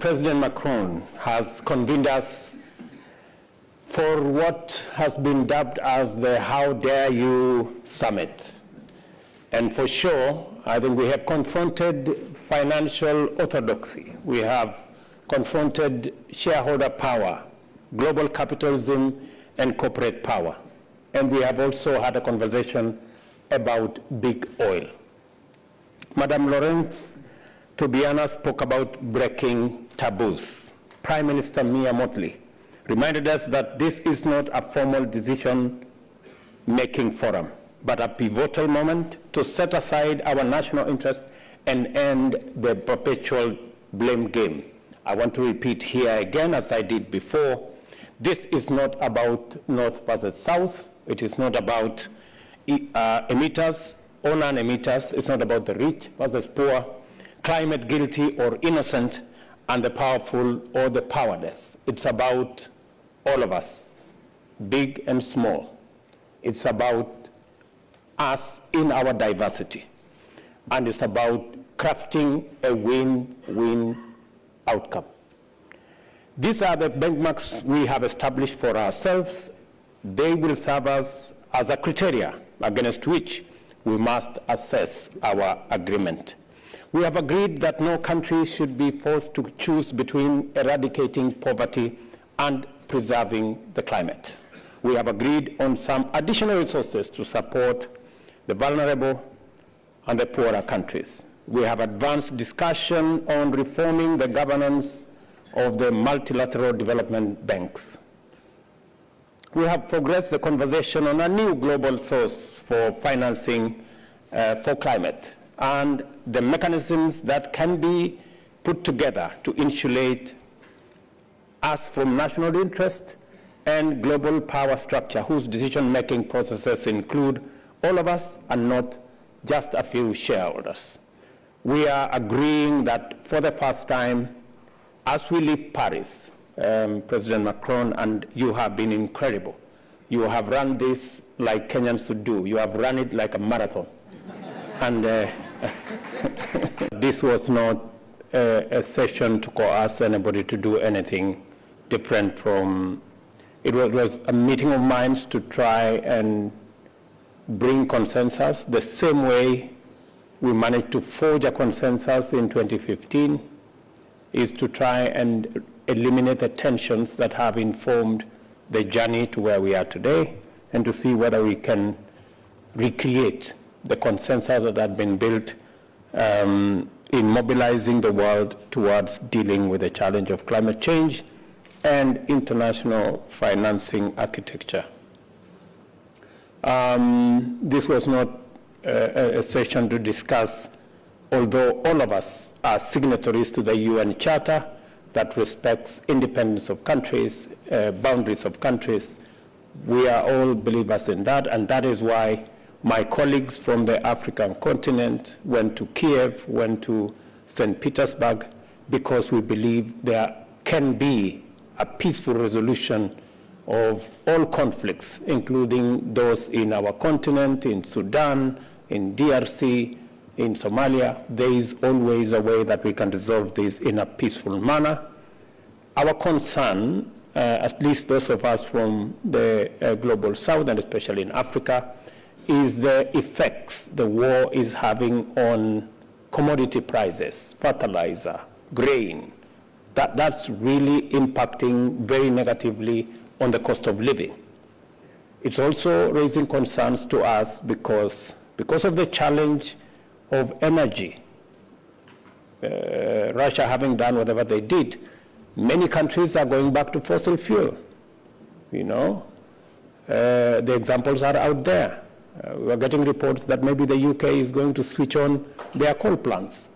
President Macron has convened us for what has been dubbed as the How Dare You Summit. And for sure, I think we have confronted financial orthodoxy. We have confronted shareholder power, global capitalism, and corporate power. And we have also had a conversation about big oil. Madame Laurence Tobiana spoke about breaking taboos. Prime Minister Mia Mottley reminded us that this is not a formal decision-making forum, but a pivotal moment to set aside our national interest and end the perpetual blame game. I want to repeat here again, as I did before, this is not about North versus South. It is not about emitters or non-emitters. It's not about the rich versus poor, climate guilty or innocent, and the powerful or the powerless. It's about all of us, big and small. It's about us in our diversity. And it's about crafting a win-win outcome. These are the benchmarks we have established for ourselves. They will serve us as a criteria against which we must assess our agreement. We have agreed that no country should be forced to choose between eradicating poverty and preserving the climate. We have agreed on some additional resources to support the vulnerable and the poorer countries. We have advanced discussion on reforming the governance of the multilateral development banks. We have progressed the conversation on a new global source for financing for climate and the mechanisms that can be put together to insulate us from national interest and global power structure whose decision-making processes include all of us and not just a few shareholders. We are agreeing that for the first time, as we leave Paris, President Macron, and you have been incredible. You have run this like Kenyans should do. You have run it like a marathon. And this was not a session to coerce anybody to do anything different from, it was a meeting of minds to try and bring consensus the same way we managed to forge a consensus in 2015 is to try and eliminate the tensions that have informed the journey to where we are today and to see whether we can recreate the consensus that had been built in mobilizing the world towards dealing with the challenge of climate change and international financing architecture. This was not a session to discuss, although all of us are signatories to the UN Charter that respects independence of countries, boundaries of countries. We are all believers in that, and that is why my colleagues from the African continent went to Kiev, went to St. Petersburg, because we believe there can be a peaceful resolution of all conflicts, including those in our continent, in Sudan, in DRC, in Somalia. There is always a way that we can resolve this in a peaceful manner. Our concern, at least those of us from the global south, and especially in Africa, is the effects the war is having on commodity prices, fertilizer, grain. That's really impacting very negatively on the cost of living. It's also raising concerns to us because of the challenge of energy. Russia having done whatever they did, many countries are going back to fossil fuel. You know, the examples are out there. We're getting reports that maybe the UK is going to switch on their coal plants.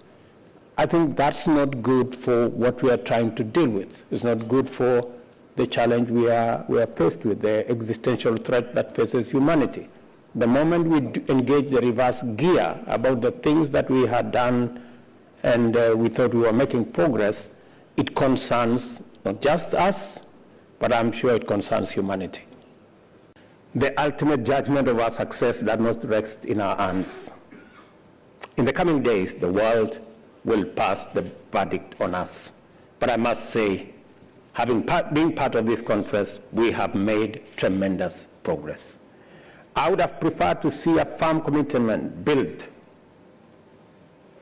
I think that's not good for what we are trying to deal with. It's not good for the challenge we are faced with, the existential threat that faces humanity. The moment we engage the reverse gear about the things that we had done and we thought we were making progress, it concerns not just us, but I'm sure it concerns humanity. The ultimate judgment of our success does not rest in our hands. In the coming days, the world will pass the verdict on us. But I must say, being part of this conference, we have made tremendous progress. I would have preferred to see a firm commitment building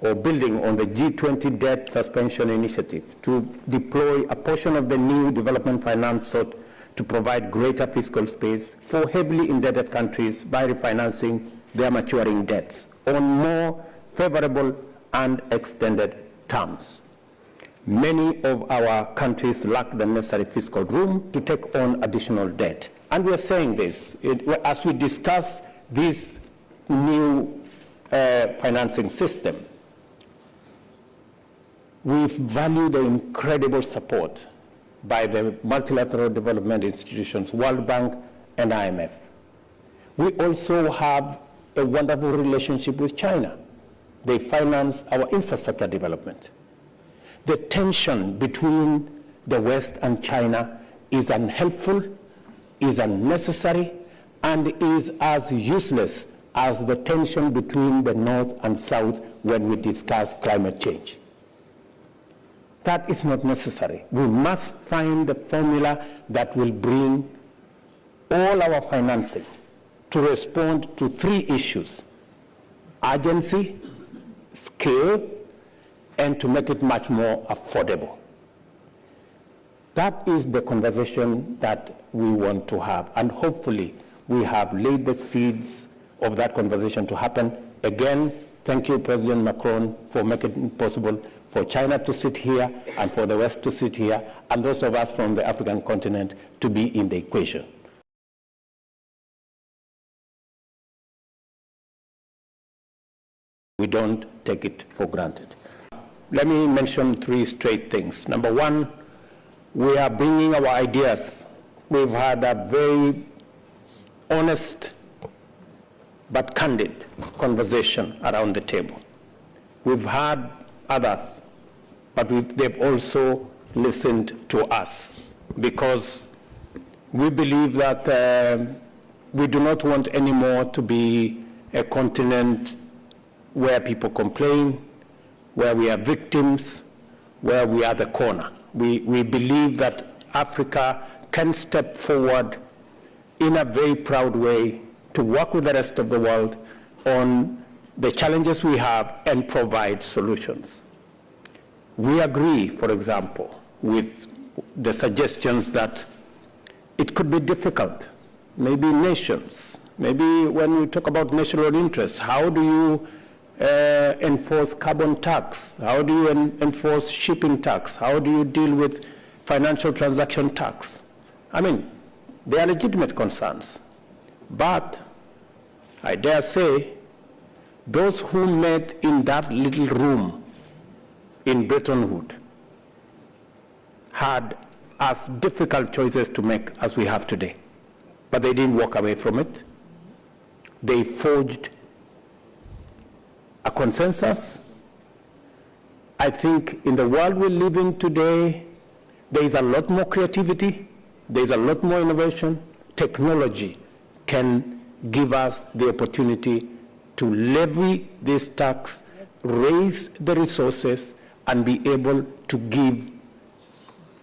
on the G20 debt suspension initiative to deploy a portion of the new development finance sought to provide greater fiscal space for heavily indebted countries by refinancing their maturing debts on more favorable and extended terms. Many of our countries lack the necessary fiscal room to take on additional debt. And we're saying this, as we discuss this new financing system, we value the incredible support by the multilateral development institutions, World Bank and IMF. We also have a wonderful relationship with China. They finance our infrastructure development. The tension between the West and China is unhelpful, is unnecessary, and is as useless as the tension between the North and South when we discuss climate change. That is not necessary. We must find the formula that will bring all our financing to respond to three issues: urgency, scale, and to make it much more affordable. That is the conversation that we want to have, and hopefully we have laid the seeds of that conversation to happen. Again, thank you, President Macron, for making it possible for China to sit here and for the West to sit here, and those of us from the African continent to be in the equation. We don't take it for granted. Let me mention three straight things. Number one, we are bringing our ideas. We've had a very honest but candid conversation around the table. We've had others, but they've also listened to us, because we believe that we do not want anymore to be a continent where people complain, where we are victims, where we are the corner. We believe that Africa can step forward in a very proud way to work with the rest of the world on the challenges we have and provide solutions. We agree, for example, with the suggestions that it could be difficult, maybe nations, maybe when we talk about national interests, how do you enforce carbon tax? How do you enforce shipping tax? How do you deal with financial transaction tax? I mean, they are legitimate concerns. But I dare say, those who met in that little room in Bretton Woods had as difficult choices to make as we have today. But they didn't walk away from it. They forged a consensus. I think in the world we live in today, there is a lot more creativity, there is a lot more innovation. Technology can give us the opportunity to levy this tax, raise the resources, and be able to give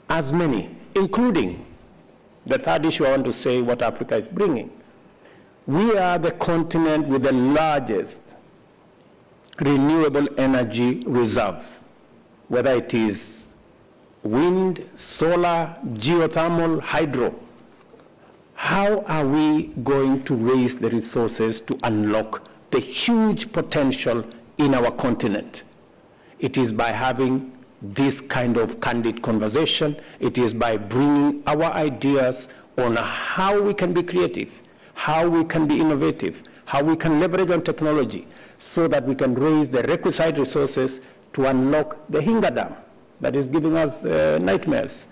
as many, including the third issue I want to say, what Africa is bringing. We are the continent with the largest renewable energy reserves, whether it is wind, solar, geothermal, hydro. How are we going to raise the resources to unlock the huge potential in our continent? It is by having this kind of candid conversation. It is by bringing our ideas on how we can be creative, how we can be innovative, how we can leverage on technology so that we can raise the requisite resources to unlock the Hinga Dam that is giving us nightmares,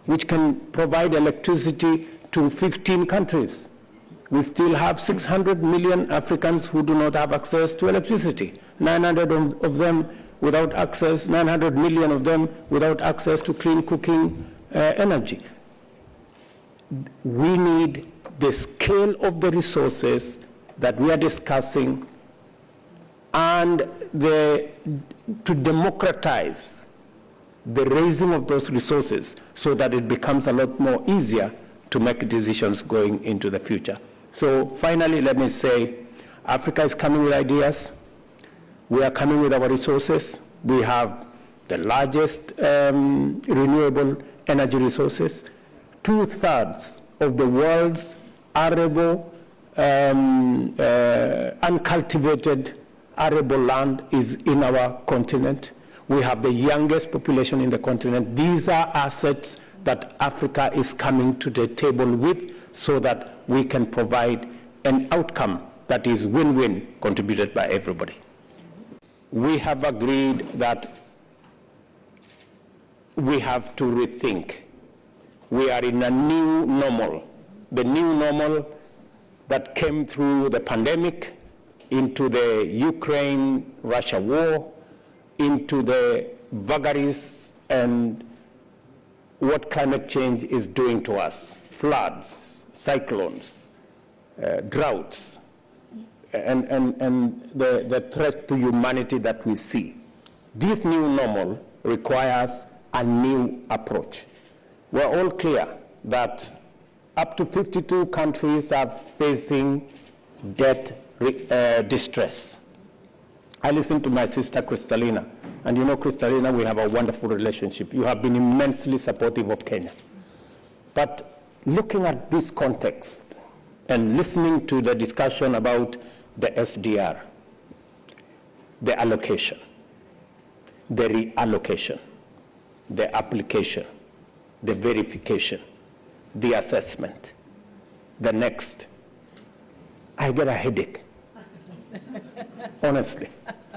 which can provide electricity to 15 countries. We still have 600 million Africans who do not have access to electricity, 900 of them without access, 900 million of them without access to clean cooking energy. We need the scale of the resources that we are discussing and to democratize the raising of those resources so that it becomes a lot more easier to make decisions going into the future. So finally, let me say, Africa is coming with ideas. We are coming with our resources. We have the largest renewable energy resources. 2/3 of the world's arable, uncultivated arable land is in our continent. We have the youngest population in the continent. These are assets that Africa is coming to the table with so that we can provide an outcome that is win-win, contributed by everybody. We have agreed that we have to rethink. We are in a new normal. The new normal that came through the pandemic, into the Ukraine-Russia war, into the vagaries and what climate change is doing to us. Floods, cyclones, droughts, and the threat to humanity that we see. This new normal requires a new approach. We're all clear that up to 52 countries are facing debt distress. I listened to my sister Kristalina, and you know, Kristalina, we have a wonderful relationship. You have been immensely supportive of Kenya. But looking at this context and listening to the discussion about the SDR, the allocation, the reallocation, the application, the verification, the assessment, the next, I get a headache. Honestly,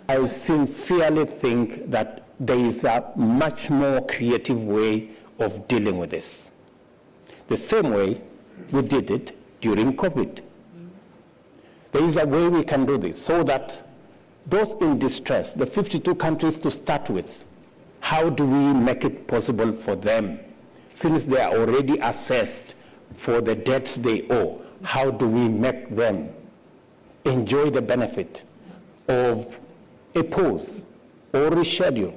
I sincerely think that there is a much more creative way of dealing with this. The same way we did it during COVID. There is a way we can do this so that those in distress, the 52 countries to start with, how do we make it possible for them? Since they are already assessed for the debts they owe, how do we make them enjoy the benefit of a pause or reschedule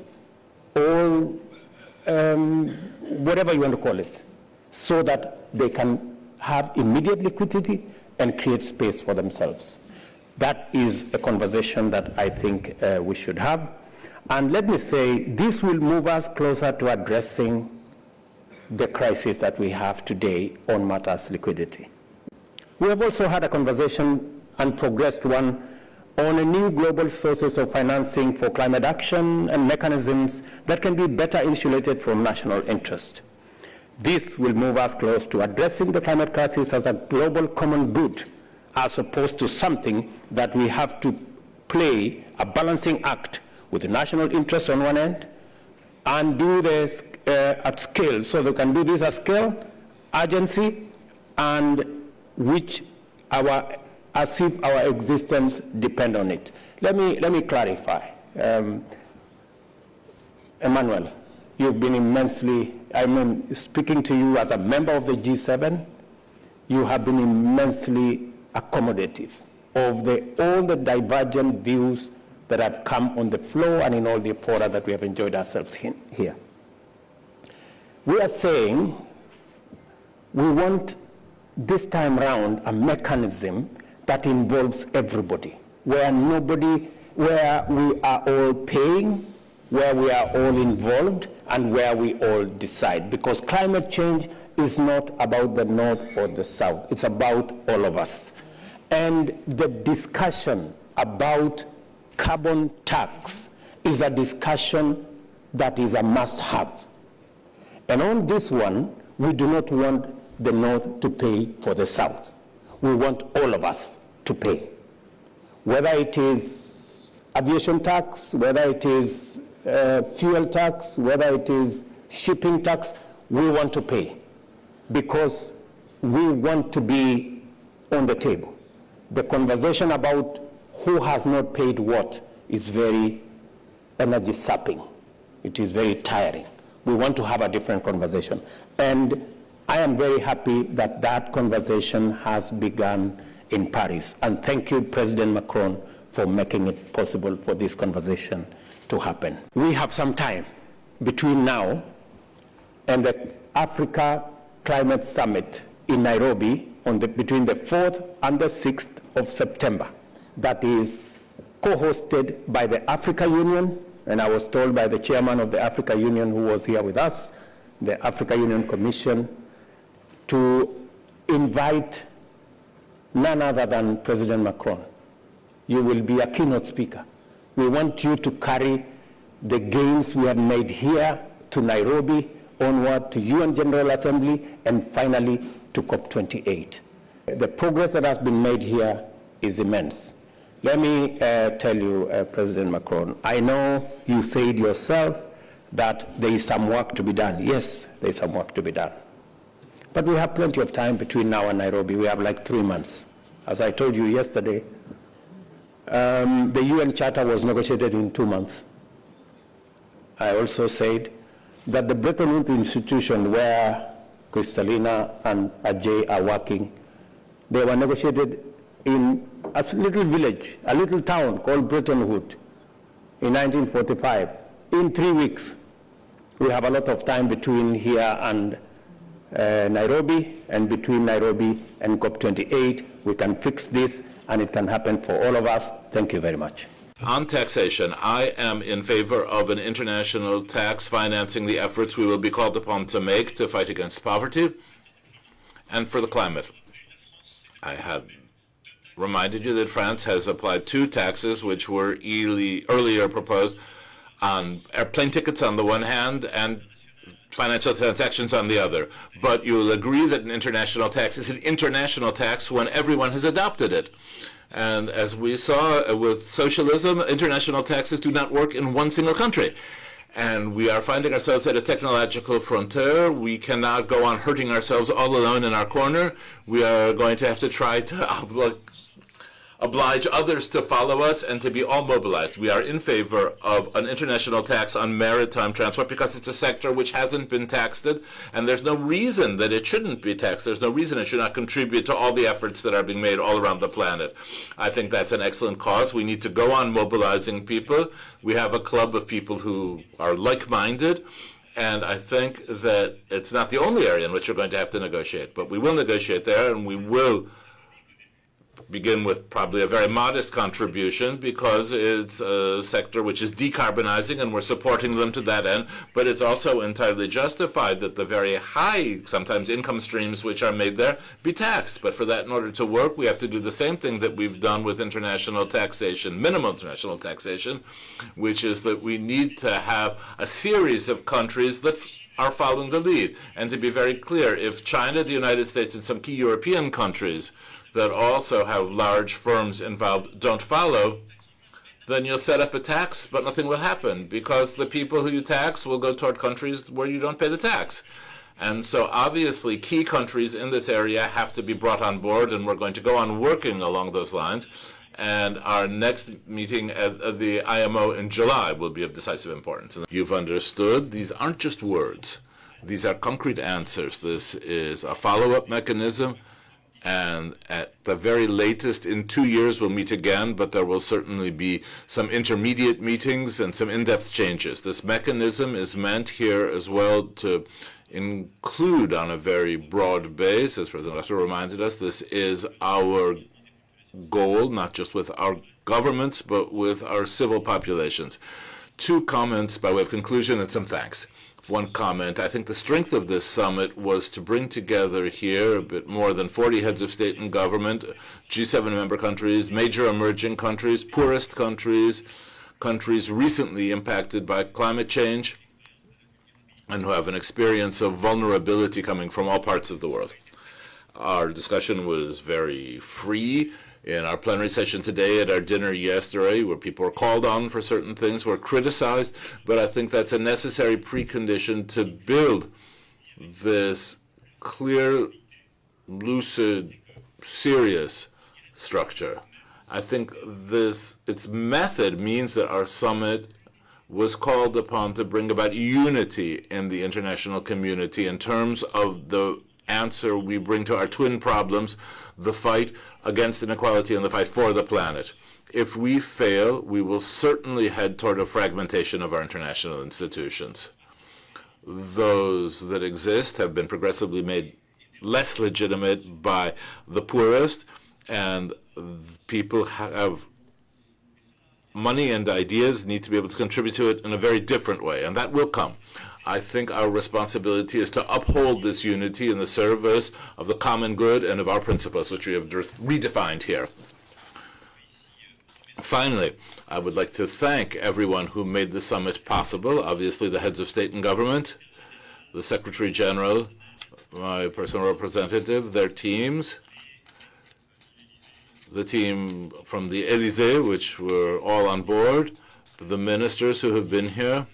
or whatever you want to call it, so that they can have immediate liquidity and create space for themselves. That is a conversation that I think we should have. And let me say, this will move us closer to addressing the crisis that we have today on matters liquidity. We have also had a conversation and progressed one on a new global sources of financing for climate action and mechanisms that can be better insulated from national interest. This will move us close to addressing the climate crisis as a global common good, as opposed to something that we have to play a balancing act with the national interest on one end and do this at scale. So they can do this at scale, urgency, and which as if our existence depend on it. Let me clarify. Emmanuel, you've been immensely, speaking to you as a member of the G7, you have been immensely accommodative of all the divergent views that have come on the floor and in all the fora that we have enjoyed ourselves here. We are saying we want this time round a mechanism that involves everybody, where we are all paying, where we are all involved, and where we all decide. Because climate change is not about the North or the South, it's about all of us. And the discussion about carbon tax is a discussion that is a must-have. And on this one, we do not want the North to pay for the South. We want all of us to pay. Whether it is aviation tax, whether it is fuel tax, whether it is shipping tax, we want to pay because we want to be on the table. The conversation about who has not paid what is very energy sapping. It is very tiring. We want to have a different conversation. And I am very happy that that conversation has begun in Paris. And thank you, President Macron, for making it possible for this conversation to happen. We have some time between now and the Africa Climate Summit in Nairobi between the 4th and the 6th of September. That is co-hosted by the Africa Union, and I was told by the chairman of the Africa Union who was here with us, the Africa Union Commission, to invite none other than President Macron. You will be a keynote speaker. We want you to carry the gains we have made here to Nairobi, onward to UN General Assembly, and finally to COP28. The progress that has been made here is immense. Let me tell you, President Macron, I know you said yourself that there is some work to be done. Yes, there is some work to be done. But we have plenty of time between now and Nairobi. We have like 3 months. As I told you yesterday, the UN Charter was negotiated in 2 months. I also said that the Bretton Woods institution where Kristalina and Ajay are working, they were negotiated in a little village, a little town called Bretton Woods in 1945, in 3 weeks. We have a lot of time between here and Nairobi, and between Nairobi and COP28, we can fix this, and it can happen for all of us. Thank you very much. On taxation, I am in favor of an international tax financing the efforts we will be called upon to make to fight against poverty and for the climate. I have reminded you that France has applied 2 taxes which were earlier proposed on airplane tickets on the one hand and financial transactions on the other. But you will agree that an international tax is an international tax when everyone has adopted it. And as we saw with socialism, international taxes do not work in one single country. And we are finding ourselves at a technological frontier. We cannot go on hurting ourselves all alone in our corner. We are going to have to try to oblige others to follow us and to be all mobilized. We are in favor of an international tax on maritime transport because it's a sector which hasn't been taxed, and there's no reason that it shouldn't be taxed. There's no reason it should not contribute to all the efforts that are being made all around the planet. I think that's an excellent cause. We need to go on mobilizing people. We have a club of people who are like-minded, and I think that it's not the only area in which we're going to have to negotiate, but we will negotiate there, and we will begin with probably a very modest contribution because it's a sector which is decarbonizing and we're supporting them to that end, but it's also entirely justified that the very high, sometimes income streams which are made there be taxed. But for that, in order to work, we have to do the same thing that we've done with international taxation, minimum international taxation, which is that we need to have a series of countries that are following the lead. And to be very clear, if China, the United States, and some key European countries that also have large firms involved don't follow, then you'll set up a tax, but nothing will happen because the people who you tax will go toward countries where you don't pay the tax. And so obviously key countries in this area have to be brought on board, and we're going to go on working along those lines. And our next meeting at the IMO in July will be of decisive importance. You've understood, these aren't just words. These are concrete answers. This is a follow-up mechanism. And at the very latest, in 2 years, we'll meet again, but there will certainly be some intermediate meetings and some in-depth changes. This mechanism is meant here as well to include on a very broad base, as President Ruto reminded us, this is our goal, not just with our governments, but with our civil populations. 2 comments by way of conclusion and some thanks. One comment, I think the strength of this summit was to bring together here a bit more than 40 heads of state and government, G7 member countries, major emerging countries, poorest countries, countries recently impacted by climate change, and who have an experience of vulnerability coming from all parts of the world. Our discussion was very free. In our plenary session today, at our dinner yesterday, where people were called on for certain things, were criticized, but I think that's a necessary precondition to build this clear, lucid, serious structure. I think its method means that our summit was called upon to bring about unity in the international community in terms of the answer we bring to our twin problems, the fight against inequality and the fight for the planet. If we fail, we will certainly head toward a fragmentation of our international institutions. Those that exist have been progressively made less legitimate by the poorest, and people have money and ideas need to be able to contribute to it in a very different way, and that will come. I think our responsibility is to uphold this unity in the service of the common good and of our principles, which we have redefined here. Finally, I would like to thank everyone who made the summit possible, obviously the heads of state and government, the Secretary General, my personal representative, their teams, the team from the Élysée, which were all on board, the ministers who have been here,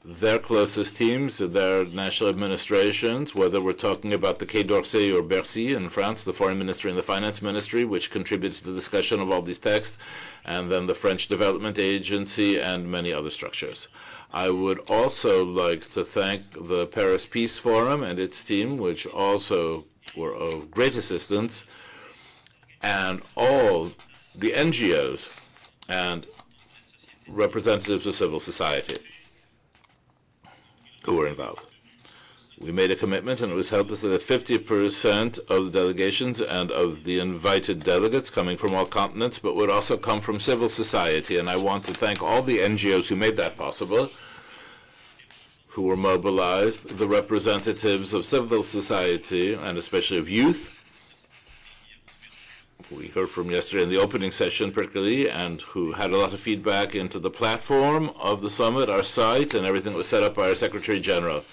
their closest teams, their national administrations, whether we're talking about the Quai d'Orsay or Bercy in France, the Foreign Ministry and the Finance Ministry, which contributes to the discussion of all these texts, and then the French Development Agency and many other structures. I would also like to thank the Paris Peace Forum and its team, which also were of great assistance, and all the NGOs and representatives of civil society who were involved. We made a commitment, and it was held that 50% of the delegations and of the invited delegates coming from all continents, but would also come from civil society. And I want to thank all the NGOs who made that possible, who were mobilized, the representatives of civil society, and especially of youth. We heard from yesterday in the opening session particularly, and who had a lot of feedback into the platform of the summit, our site, and everything that was set up by our Secretary General.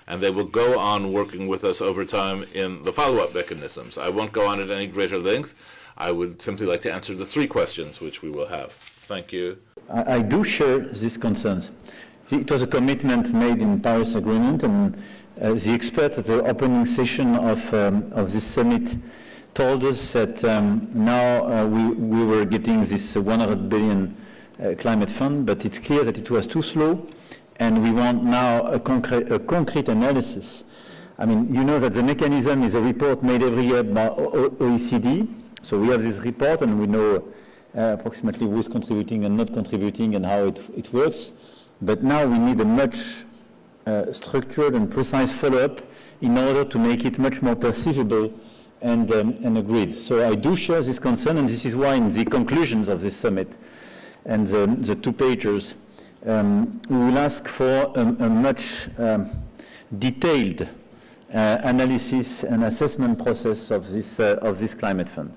And they will go on working with us over time in the follow-up mechanisms. I won't go on at any greater length. I would simply like to answer the 3 questions which we will have. Thank you. I do share these concerns. It was a commitment made in Paris Agreement, and the experts at the opening session of this summit told us that now we were getting this 100 billion climate fund, but it's clear that it was too slow, and we want now a concrete analysis. I mean, you know that the mechanism is a report made every year by OECD, so we have this report and we know approximately who is contributing and not contributing and how it works, but now we need a much structured and precise follow-up in order to make it much more perceivable and agreed. So I do share this concern, and this is why in the conclusions of this summit and the 2-pagers, we will ask for a much detailed analysis and assessment process of this climate fund.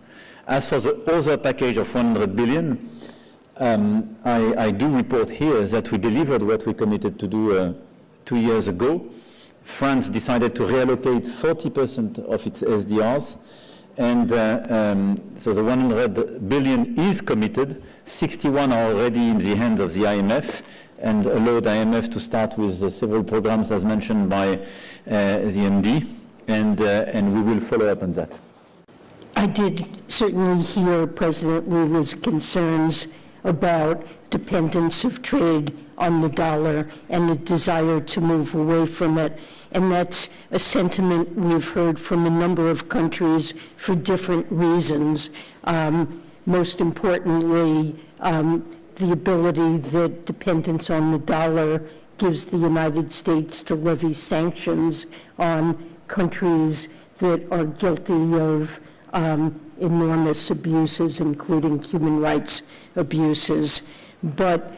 As for the other package of 100 billion, I do report here that we delivered what we committed to do 2 years ago. France decided to reallocate 40% of its SDRs, and so the 100 billion is committed. 61 are already in the hands of the IMF, and allowed IMF to start with the several programs as mentioned by the MD, and we will follow up on that. I did certainly hear President Lula's concerns about dependence of trade on the dollar and the desire to move away from it. And that's a sentiment we've heard from a number of countries for different reasons. Most importantly, the ability that dependence on the dollar gives the United States to levy sanctions on countries that are guilty of enormous abuses, including human rights abuses. But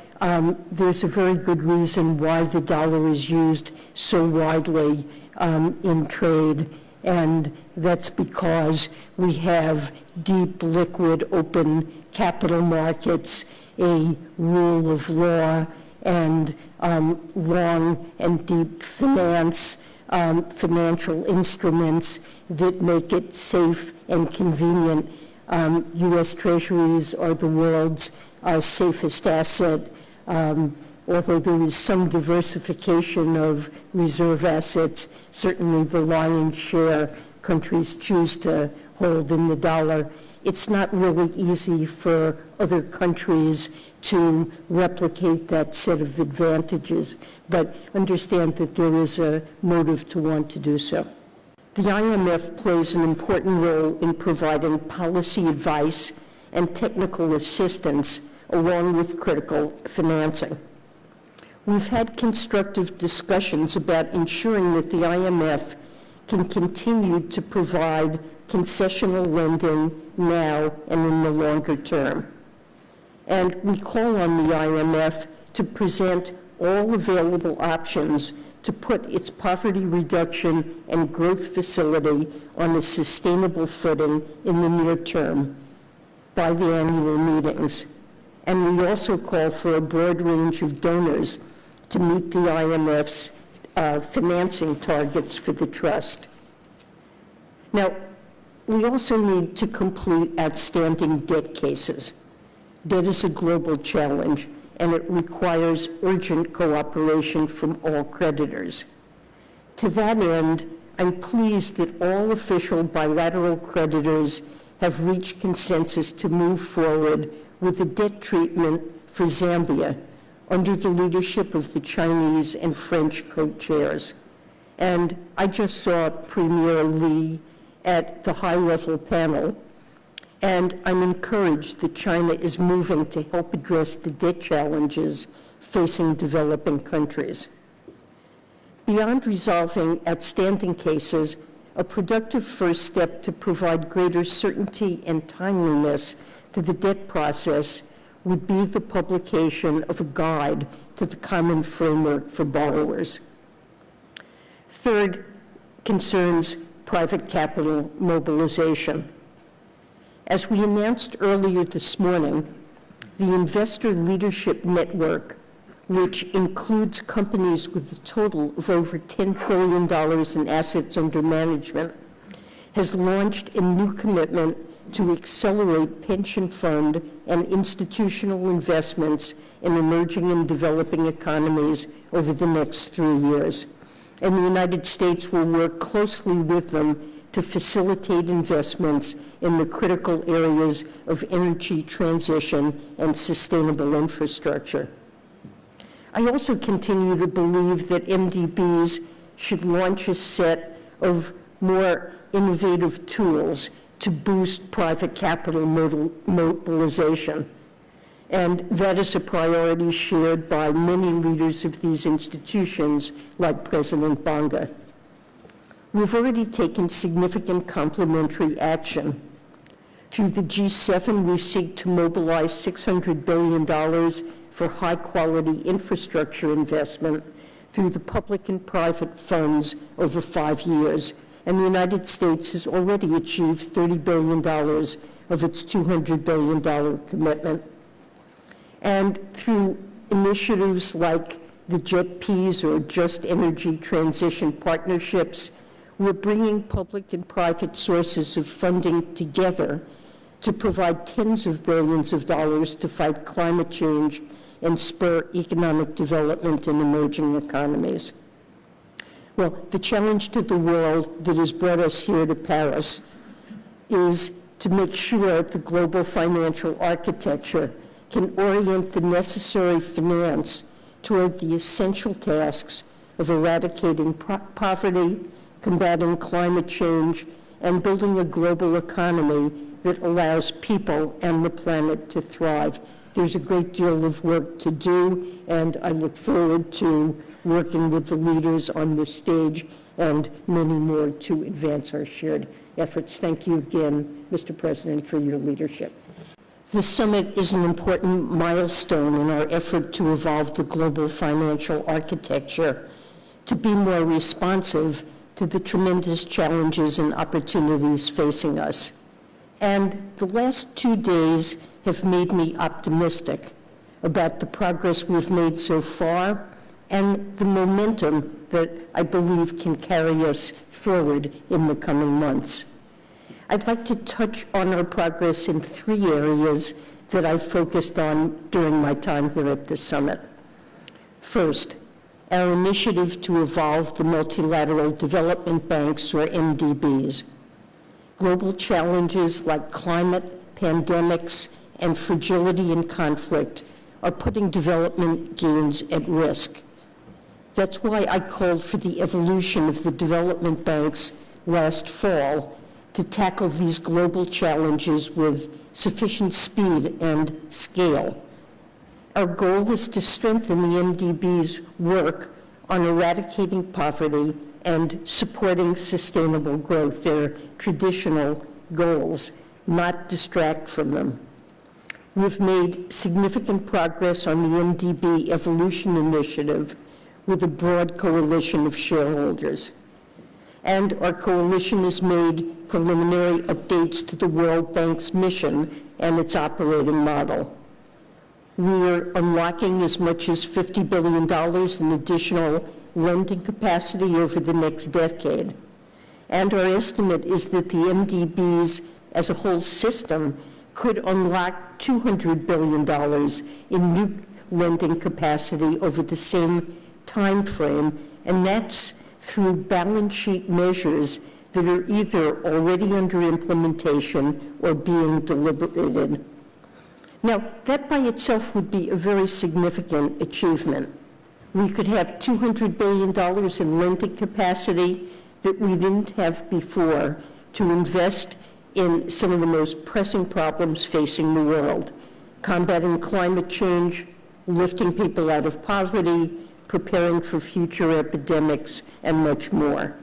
there's a very good reason why the dollar is used so widely in trade, and that's because we have deep, liquid, open capital markets, a rule of law, and long and deep financial instruments that make it safe and convenient. U.S. Treasuries are the world's safest asset, although there is some diversification of reserve assets. Certainly the lion's share countries choose to hold in the dollar. It's not really easy for other countries to replicate that set of advantages, but understand that there is a motive to want to do so. The IMF plays an important role in providing policy advice and technical assistance along with critical financing. We've had constructive discussions about ensuring that the IMF can continue to provide concessional lending now and in the longer term. And we call on the IMF to present all available options to put its poverty reduction and growth facility on a sustainable footing in the near term by the annual meetings. And we also call for a broad range of donors to meet the IMF's financing targets for the trust. Now, we also need to complete outstanding debt cases. Debt is a global challenge, and it requires urgent cooperation from all creditors. To that end, I'm pleased that all official bilateral creditors have reached consensus to move forward with the debt treatment for Zambia under the leadership of the Chinese and French co-chairs. And I just saw Premier Li at the high-level panel, and I'm encouraged that China is moving to help address the debt challenges facing developing countries. Beyond resolving outstanding cases, a productive first step to provide greater certainty and timeliness to the debt process would be the publication of a guide to the common framework for borrowers. Third concerns private capital mobilization. As we announced earlier this morning, the Investor Leadership Network, which includes companies with a total of over $10 trillion in assets under management, has launched a new commitment to accelerate pension fund and institutional investments in emerging and developing economies over the next 3 years. And the United States will work closely with them to facilitate investments in the critical areas of energy transition and sustainable infrastructure. I also continue to believe that MDBs should launch a set of more innovative tools to boost private capital mobilization. And that is a priority shared by many leaders of these institutions, like President Bonga. We've already taken significant complementary action. Through the G7, we seek to mobilize $600 billion for high-quality infrastructure investment through the public and private funds over 5 years. And the United States has already achieved $30 billion of its $200 billion commitment. And through initiatives like the JETPs, or Just Energy Transition Partnerships, we're bringing public and private sources of funding together to provide tens of billions of dollars to fight climate change and spur economic development in emerging economies. Well, the challenge to the world that has brought us here to Paris is to make sure the global financial architecture can orient the necessary finance toward the essential tasks of eradicating poverty, combating climate change, and building a global economy that allows people and the planet to thrive. There's a great deal of work to do, and I look forward to working with the leaders on this stage and many more to advance our shared efforts. Thank you again, Mr. President, for your leadership. The summit is an important milestone in our effort to evolve the global financial architecture to be more responsive to the tremendous challenges and opportunities facing us. And the last 2 days have made me optimistic about the progress we've made so far and the momentum that I believe can carry us forward in the coming months. I'd like to touch on our progress in 3 areas that I focused on during my time here at the summit. First, our initiative to evolve the multilateral development banks, or MDBs. Global challenges like climate, pandemics, and fragility and conflict are putting development gains at risk. That's why I called for the evolution of the development banks last fall to tackle these global challenges with sufficient speed and scale. Our goal is to strengthen the MDB's work on eradicating poverty and supporting sustainable growth, their traditional goals, not distract from them. We've made significant progress on the MDB Evolution Initiative with a broad coalition of shareholders. And our coalition has made preliminary updates to the World Bank's mission and its operating model. We're unlocking as much as $50 billion in additional lending capacity over the next decade. And our estimate is that the MDBs as a whole system could unlock $200 billion in new lending capacity over the same time frame, and that's through balance sheet measures that are either already under implementation or being deliberated. Now, that by itself would be a very significant achievement. We could have $200 billion in lending capacity that we didn't have before to invest in some of the most pressing problems facing the world: combating climate change, lifting people out of poverty, preparing for future epidemics, and much more.